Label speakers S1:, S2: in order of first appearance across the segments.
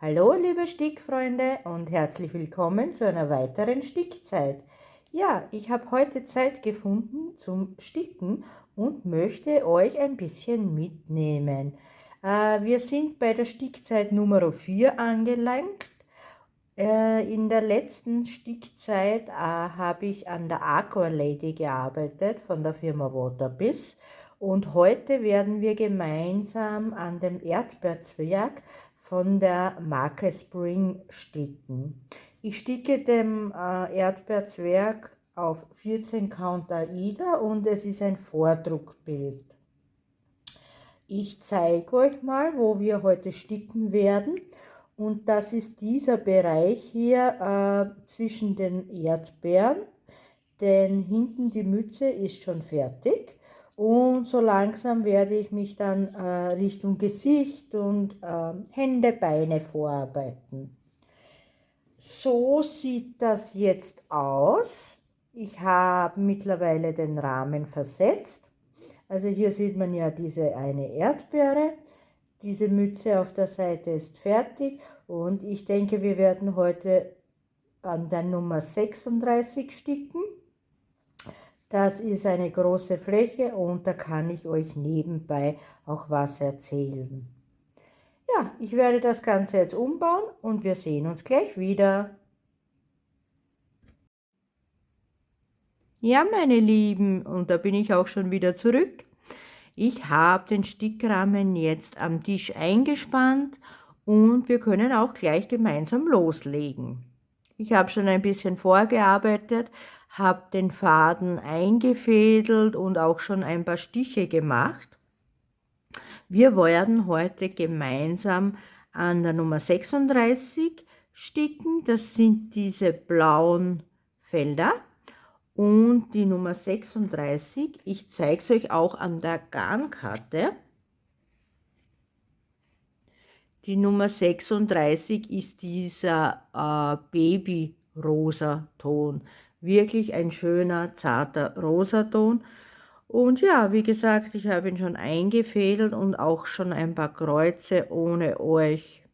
S1: Hallo liebe Stickfreunde und herzlich willkommen zu einer weiteren Stickzeit. Ja, ich habe heute Zeit gefunden zum Sticken und möchte euch ein bisschen mitnehmen. Wir sind bei der Stickzeit Nummer 4 angelangt. In der letzten Stickzeit habe ich an der Aqua Lady gearbeitet von der Firma Waterbiz und heute werden wir gemeinsam an dem Erdbeerzwerg von der Marke Spring sticken. Ich sticke dem Erdbeerzwerg auf 14 Count Aida und es ist ein Vordruckbild. Ich zeige euch mal, wo wir heute sticken werden. Und das ist dieser Bereich hier zwischen den Erdbeeren, denn hinten die Mütze ist schon fertig. Und so langsam werde ich mich dann Richtung Gesicht und Hände, Beine vorarbeiten. So sieht das jetzt aus. Ich habe mittlerweile den Rahmen versetzt. Also hier sieht man ja diese eine Erdbeere. Diese Mütze auf der Seite ist fertig und ich denke, wir werden heute an der Nummer 36 sticken. Das ist eine große Fläche und da kann ich euch nebenbei auch was erzählen. Ja, ich werde das Ganze jetzt umbauen und wir sehen uns gleich wieder. Ja, meine Lieben, und da bin ich auch schon wieder zurück. Ich habe den Stickrahmen jetzt am Tisch eingespannt und wir können auch gleich gemeinsam loslegen. Ich habe schon ein bisschen vorgearbeitet, habe den Faden eingefädelt und auch schon ein paar Stiche gemacht. Wir werden heute gemeinsam an der Nummer 36 sticken. Das sind diese blauen Felder. Und die Nummer 36, ich zeige es euch auch an der Garnkarte. Die Nummer 36 ist dieser Baby-Rosa Ton. Wirklich ein schöner, zarter Rosaton. Und ja, wie gesagt, ich habe ihn schon eingefädelt und auch schon ein paar Kreuze ohne euch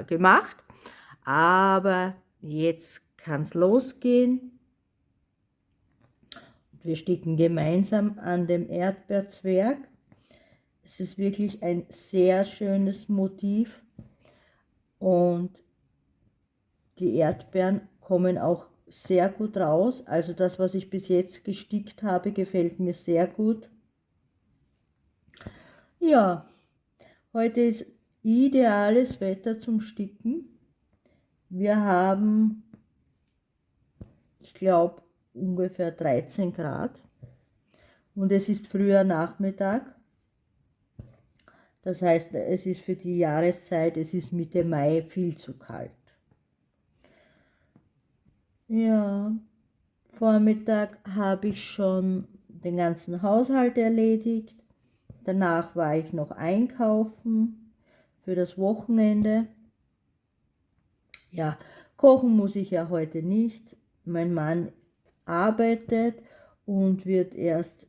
S1: gemacht. Aber jetzt kann es losgehen. Wir sticken gemeinsam an dem Erdbeerzwerg. Es ist wirklich ein sehr schönes Motiv und die Erdbeeren kommen auch sehr gut raus. Also das, was ich bis jetzt gestickt habe, gefällt mir sehr gut. Ja, heute ist ideales Wetter zum Sticken. Wir haben, ich glaube, ungefähr 13 Grad und es ist früher Nachmittag. Das heißt, es ist für die Jahreszeit, es ist Mitte Mai viel zu kalt. Ja, Vormittag habe ich schon den ganzen Haushalt erledigt. Danach war ich noch einkaufen für das Wochenende. Ja, kochen muss ich ja heute nicht. Mein Mann arbeitet und wird erst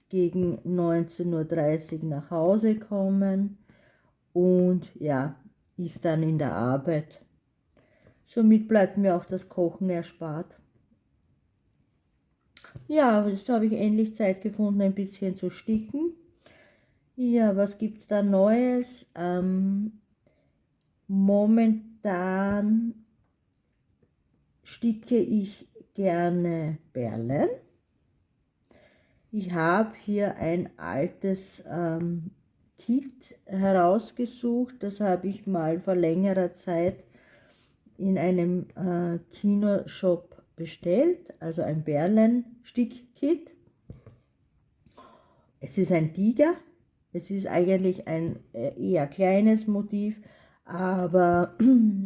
S1: gegen 19:30 Uhr nach Hause kommen und ja, ist dann in der Arbeit. Somit bleibt mir auch das Kochen erspart. Ja, jetzt habe ich endlich Zeit gefunden, ein bisschen zu sticken. Ja, was gibt es da Neues? Momentan sticke ich gerne Perlen. Ich habe hier ein altes Kit herausgesucht, das habe ich mal vor längerer Zeit in einem Kinoshop bestellt, also ein Perlenstickkit. Es ist ein Tiger, es ist eigentlich ein eher kleines Motiv, aber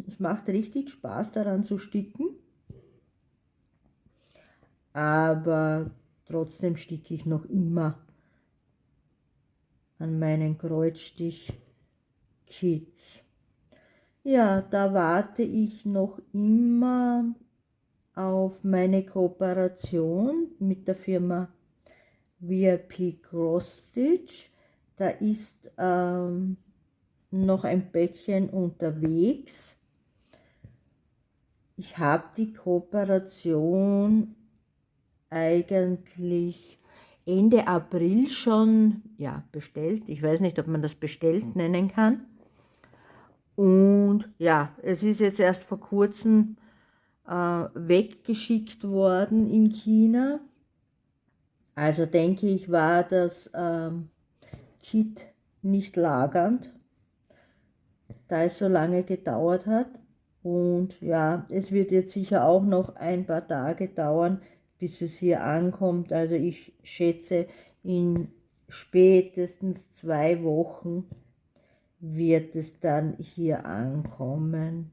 S1: es macht richtig Spaß daran zu sticken. Aber trotzdem sticke ich noch immer an meinen Kreuzstich-Kits. Ja, da warte ich noch immer auf meine Kooperation mit der Firma VIP Cross Stitch. Da ist noch ein Päckchen unterwegs. Ich habe die Kooperation eigentlich Ende April schon bestellt. Ich weiß nicht, ob man das bestellt nennen kann. Und ja, es ist jetzt erst vor kurzem weggeschickt worden in China. Also denke ich, war das Kit nicht lagernd, da es so lange gedauert hat. Und ja, es wird jetzt sicher auch noch ein paar Tage dauern, bis es hier ankommt. Also ich schätze, in spätestens 2 Wochen wird es dann hier ankommen.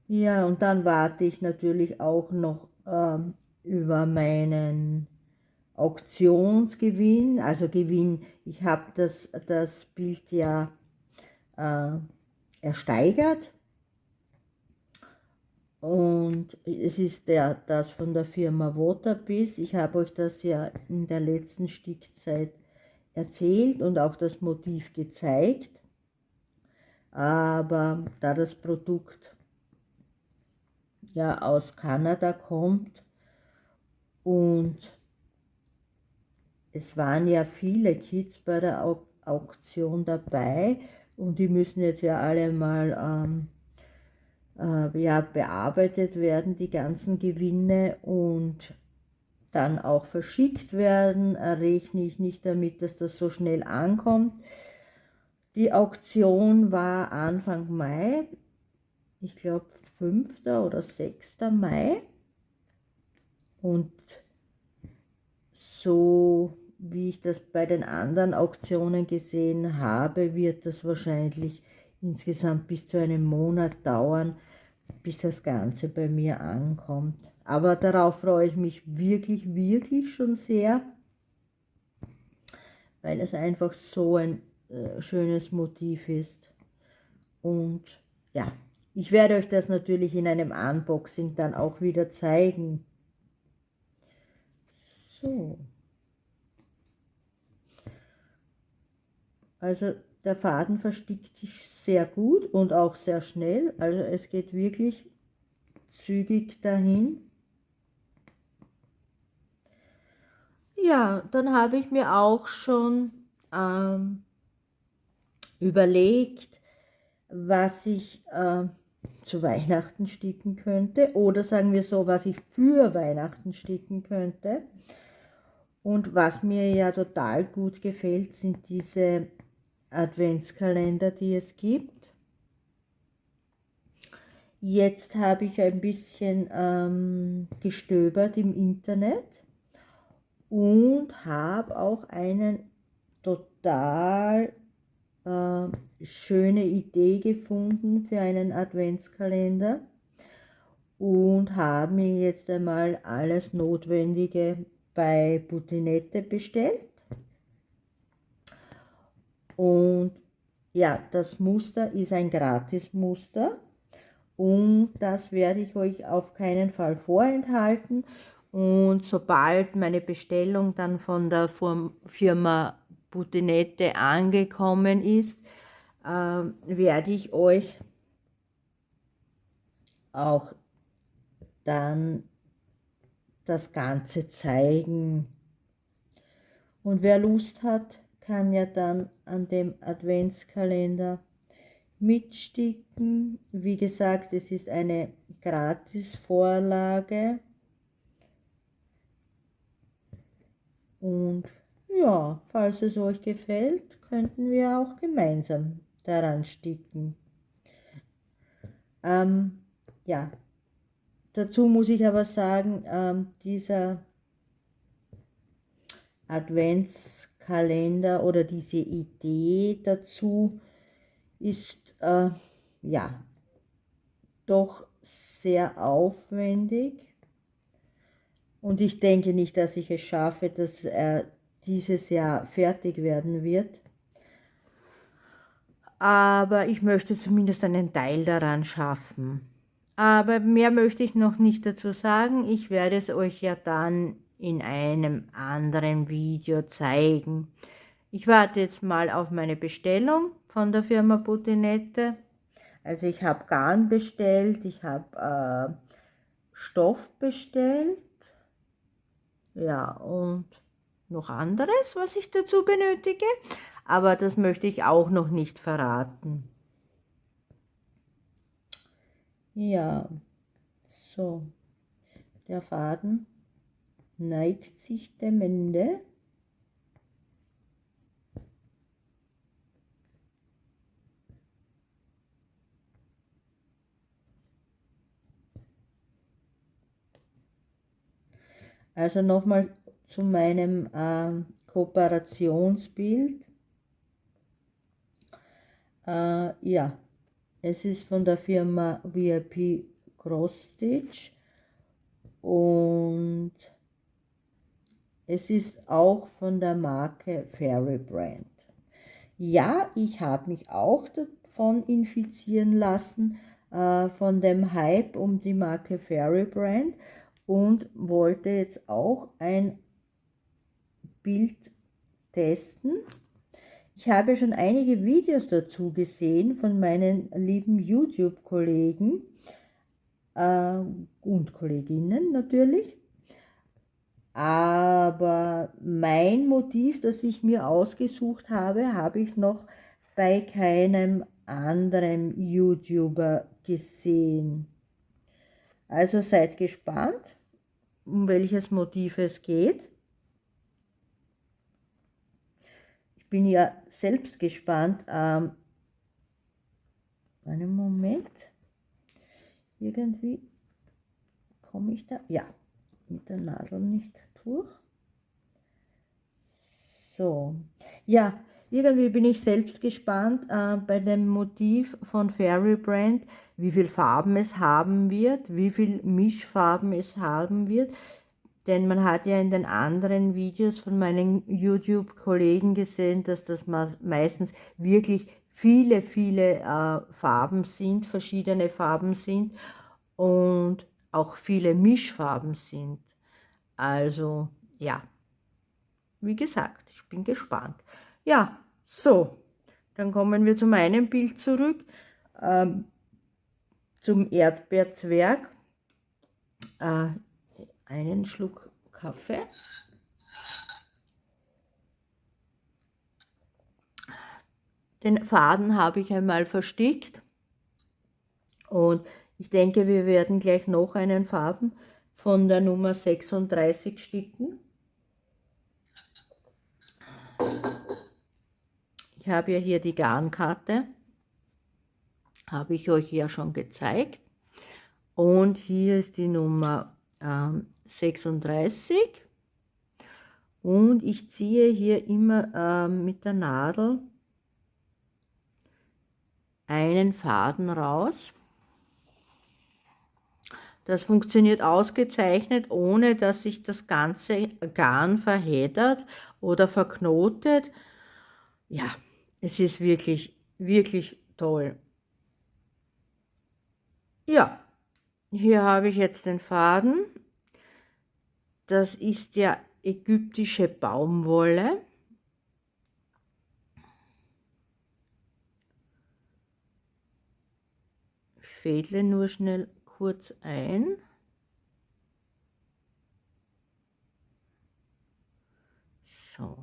S1: Ja, und dann warte ich natürlich auch noch über meinen Auktionsgewinn, also Gewinn, ich habe das Bild ja ersteigert und es ist das von der Firma Waterbiz. Ich habe euch das ja in der letzten Stickzeit erzählt und auch das Motiv gezeigt, aber da das Produkt ja aus Kanada kommt und es waren ja viele Kits bei der Auktion dabei und die müssen jetzt ja alle mal bearbeitet werden, die ganzen Gewinne, und dann auch verschickt werden. Rechne ich nicht damit, dass das so schnell ankommt. Die Auktion war Anfang Mai, ich glaube 5. oder 6. Mai, und so wie ich das bei den anderen Auktionen gesehen habe, wird das wahrscheinlich insgesamt bis zu einem Monat dauern, bis das Ganze bei mir ankommt. Aber darauf freue ich mich wirklich, wirklich schon sehr, weil es einfach so ein schönes Motiv ist. Und ja, ich werde euch das natürlich in einem Unboxing dann auch wieder zeigen. So. Also der Faden verstickt sich sehr gut und auch sehr schnell. Also es geht wirklich zügig dahin. Ja, dann habe ich mir auch schon überlegt, was ich zu Weihnachten sticken könnte, oder sagen wir so, was ich für Weihnachten sticken könnte. Und was mir ja total gut gefällt, sind diese Adventskalender, die es gibt. Jetzt habe ich ein bisschen gestöbert im Internet und habe auch einen total schöne Idee gefunden für einen Adventskalender und habe mir jetzt einmal alles Notwendige bei Butinette bestellt. Und ja, das Muster ist ein Gratis-Muster und das werde ich euch auf keinen Fall vorenthalten. Und sobald meine Bestellung dann von der Firma Butinette angekommen ist, werde ich euch auch dann das Ganze zeigen. Und wer Lust hat, kann ja dann an dem Adventskalender mitsticken. Wie gesagt, es ist eine Gratis-Vorlage. Und ja, falls es euch gefällt, könnten wir auch gemeinsam daran sticken. Ja, dazu muss ich aber sagen, dieser Adventskalender oder diese Idee dazu ist ja doch sehr aufwendig und ich denke nicht, dass ich es schaffe, dass er dieses Jahr fertig werden wird. Aber ich möchte zumindest einen Teil daran schaffen. Aber mehr möchte ich noch nicht dazu sagen. Ich werde es euch ja dann in einem anderen Video zeigen. Ich warte jetzt mal auf meine Bestellung von der Firma Butinette. Also ich habe Garn bestellt, ich habe Stoff bestellt, ja, und noch anderes, was ich dazu benötige, aber das möchte ich auch noch nicht verraten. Ja, so, der Faden neigt sich dem Ende. Also nochmal zu meinem Kooperationsbild. Ja, es ist von der Firma VIP Cross Stitch und es ist auch von der Marke Fairy Brand. Ja, ich habe mich auch davon infizieren lassen, von dem Hype um die Marke Fairy Brand, und wollte jetzt auch ein Bild testen. Ich habe schon einige Videos dazu gesehen von meinen lieben YouTube-Kollegen und Kolleginnen natürlich. Aber mein Motiv, das ich mir ausgesucht habe, habe ich noch bei keinem anderen YouTuber gesehen. Also seid gespannt, um welches Motiv es geht. Ich bin ja selbst gespannt. Einen Moment. Irgendwie komme ich da, ja, mit der Nadel nicht durch. So, ja, irgendwie bin ich selbst gespannt bei dem Motiv von Fairy Brand, wie viel Farben es haben wird, wie viel Mischfarben es haben wird. Denn man hat ja in den anderen Videos von meinen YouTube-Kollegen gesehen, dass das meistens wirklich viele Farben sind, verschiedene Farben sind und auch viele Mischfarben sind. Also ja, wie gesagt, ich bin gespannt. Ja, so, dann kommen wir zu meinem Bild zurück, zum Erdbeerzwerg. Einen Schluck Kaffee. Den Faden habe ich einmal verstickt und ich denke, wir werden gleich noch einen Faden von der Nummer 36 sticken. Ich habe ja hier die Garnkarte, habe ich euch ja schon gezeigt. Und hier ist die Nummer 36. Und ich ziehe hier immer mit der Nadel einen Faden raus. Das funktioniert ausgezeichnet, ohne dass sich das ganze Garn verheddert oder verknotet. Ja, es ist wirklich toll. Ja, hier habe ich jetzt den Faden. Das ist ja ägyptische Baumwolle. Ich fädle nur schnell kurz ein. So.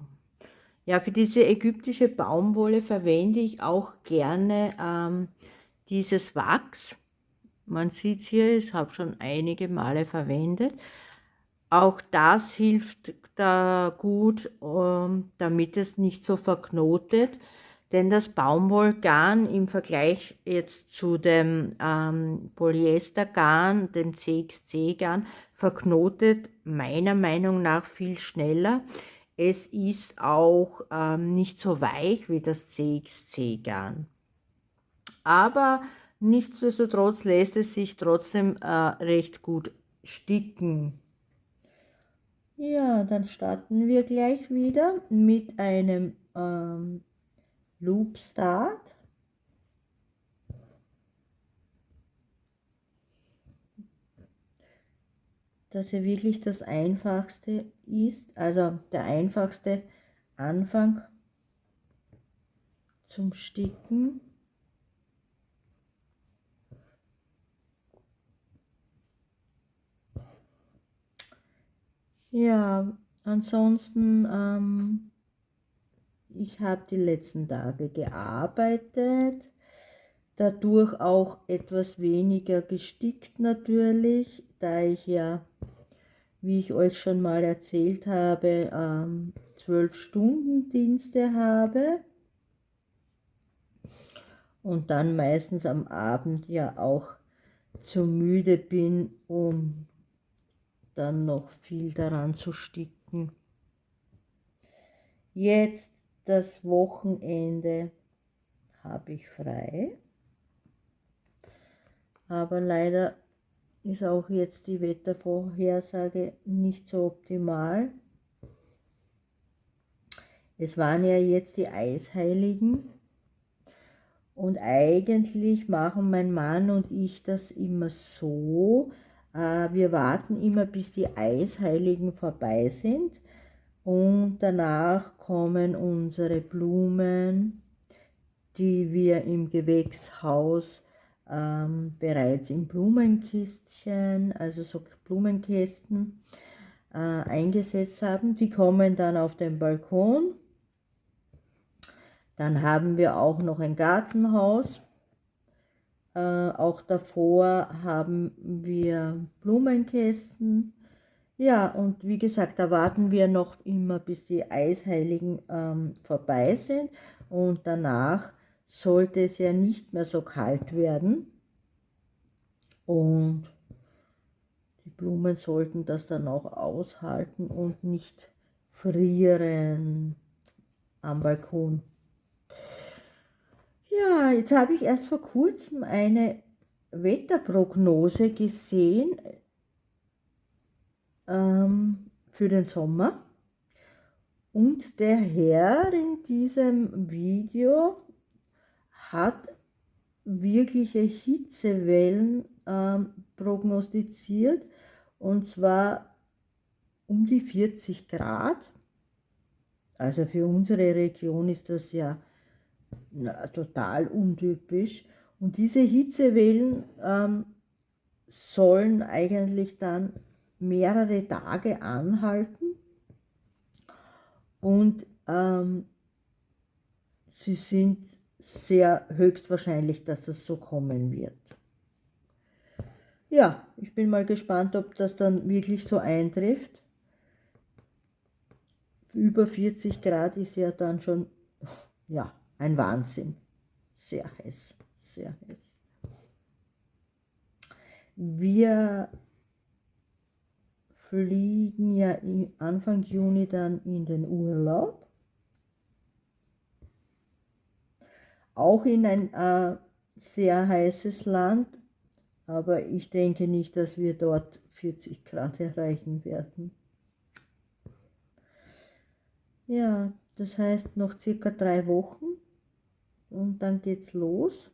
S1: Ja, für diese ägyptische Baumwolle verwende ich auch gerne dieses Wachs. Man sieht es hier, ich habe schon einige Male verwendet. Auch das hilft da gut, damit es nicht so verknotet. Denn das Baumwollgarn im Vergleich jetzt zu dem Polyestergarn, dem CXC-Garn, verknotet meiner Meinung nach viel schneller. Es ist auch nicht so weich wie das CXC-Garn. Aber nichtsdestotrotz lässt es sich trotzdem recht gut sticken. Ja, dann starten wir gleich wieder mit einem Loop Start. dass er wirklich das Einfachste ist, also der einfachste Anfang zum Sticken. Ja, ansonsten, ich habe die letzten Tage gearbeitet, dadurch auch etwas weniger gestickt natürlich, da ich ja, wie ich euch schon mal erzählt habe, 12-Stunden-Dienste habe und dann meistens am Abend ja auch zu müde bin, um dann noch viel daran zu sticken. Jetzt das Wochenende habe ich frei, aber leider ist auch jetzt die Wettervorhersage nicht so optimal. Es waren ja jetzt die Eisheiligen und eigentlich machen mein Mann und ich das immer so, wir warten immer bis die Eisheiligen vorbei sind und danach kommen unsere Blumen, die wir im Gewächshaus bereits in Blumenkistchen, also so Blumenkästen, eingesetzt haben. Die kommen dann auf den Balkon. Dann haben wir auch noch ein Gartenhaus. Auch davor haben wir Blumenkästen. Ja, und wie gesagt, da warten wir noch immer, bis die Eisheiligen vorbei sind. Und danach sollte es ja nicht mehr so kalt werden. Und die Blumen sollten das dann auch aushalten und nicht frieren am Balkon. Ja, jetzt habe ich erst vor kurzem eine Wetterprognose gesehen für den Sommer. Und der Herr in diesem Video hat wirkliche Hitzewellen prognostiziert, und zwar um die 40 Grad. Also für unsere Region ist das ja total untypisch. Und diese Hitzewellen sollen eigentlich dann mehrere Tage anhalten und sie sind sehr höchstwahrscheinlich, dass das so kommen wird. Ja, ich bin mal gespannt, ob das dann wirklich so eintrifft. Über 40 Grad ist ja dann schon, ja, ein Wahnsinn. Sehr heiß, sehr heiß. Wir fliegen ja Anfang Juni dann in den Urlaub. Auch in ein sehr heißes Land, aber ich denke nicht, dass wir dort 40 Grad erreichen werden. Ja, das heißt noch circa 3 Wochen und dann geht's los.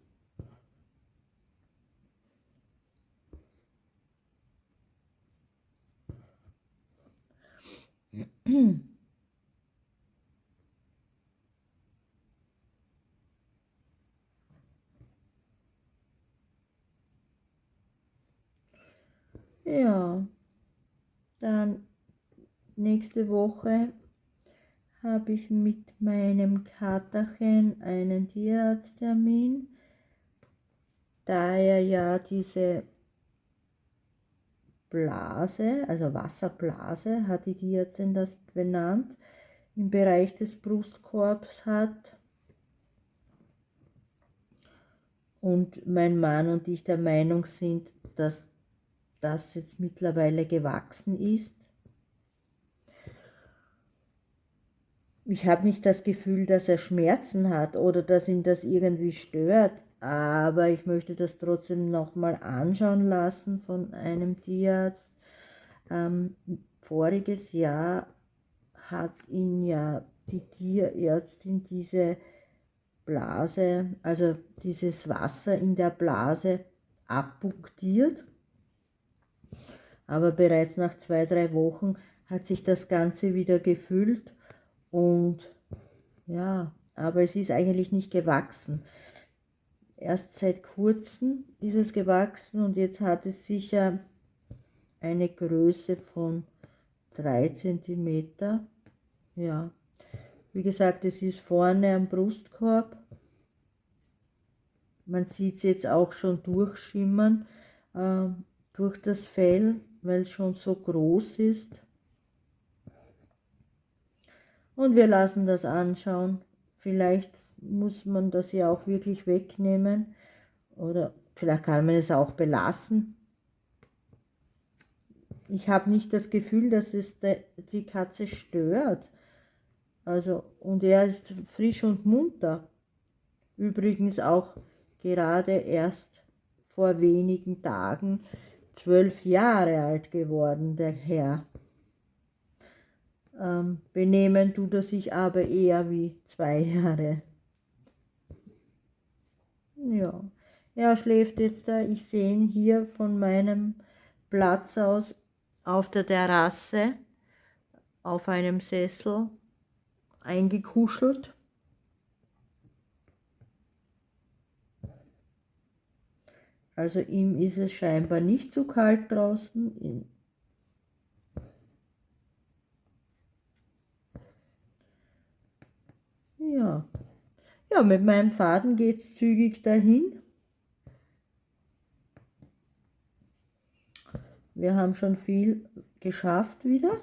S1: Ja, dann nächste Woche habe ich mit meinem Katerchen einen Tierarzttermin, da er ja diese Blase, also Wasserblase, hat die Tierärztin das benannt, im Bereich des Brustkorbs hat. Und mein Mann und ich der Meinung sind, dass das jetzt mittlerweile gewachsen ist. Ich habe nicht das Gefühl, dass er Schmerzen hat oder dass ihn das irgendwie stört, aber ich möchte das trotzdem nochmal anschauen lassen von einem Tierarzt. Voriges Jahr hat ihn ja die Tierärztin diese Blase, also dieses Wasser in der Blase abpunktiert. aber bereits nach 2, 3 Wochen hat sich das Ganze wieder gefüllt und ja, aber es ist eigentlich nicht gewachsen. Erst seit kurzem ist es gewachsen und jetzt hat es sicher eine Größe von 3 cm. Ja, wie gesagt, es ist vorne am Brustkorb. Man sieht es jetzt auch schon durchschimmern durch das Fell, weil es schon so groß ist. Und wir lassen das anschauen. Vielleicht muss man das ja auch wirklich wegnehmen oder vielleicht kann man es auch belassen. Ich habe nicht das Gefühl, dass es die Katze stört. Also, und er ist frisch und munter. Übrigens auch gerade erst vor wenigen Tagen 12 Jahre alt geworden, der Herr. Benehmen tut er sich aber eher wie 2 Jahre. Ja, er schläft jetzt da. Ich sehe ihn hier von meinem Platz aus auf der Terrasse, auf einem Sessel, eingekuschelt. Also ihm ist es scheinbar nicht zu kalt draußen. Ja, ja, mit meinem Faden geht es zügig dahin. Wir haben schon viel geschafft wieder.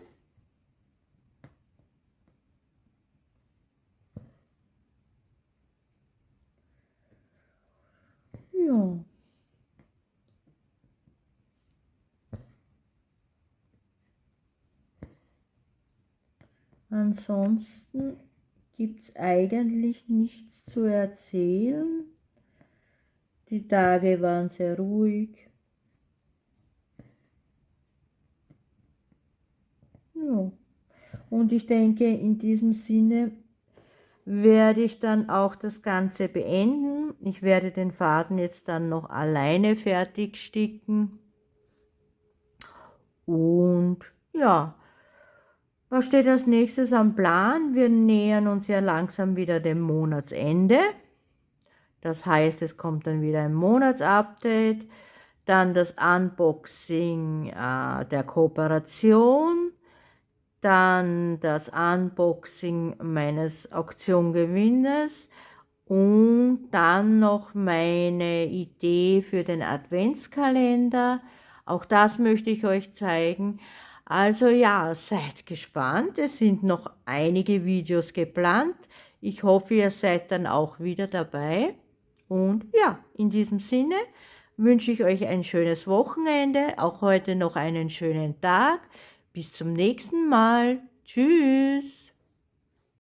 S1: Ja. Ansonsten gibt es eigentlich nichts zu erzählen. Die Tage waren sehr ruhig. Ja. Und ich denke, in diesem Sinne werde ich dann auch das Ganze beenden. Ich werde den Faden jetzt dann noch alleine fertig sticken. Und ja, was steht als nächstes am Plan? Wir nähern uns ja langsam wieder dem Monatsende. Das heißt, es kommt dann wieder ein Monatsupdate, dann das Unboxing der Kooperation, dann das Unboxing meines Auktiongewinnes und dann noch meine Idee für den Adventskalender. Auch das möchte ich euch zeigen. Also ja, seid gespannt. Es sind noch einige Videos geplant. Ich hoffe, ihr seid dann auch wieder dabei. Und ja, in diesem Sinne wünsche ich euch ein schönes Wochenende, auch heute noch einen schönen Tag. Bis zum nächsten Mal. Tschüss.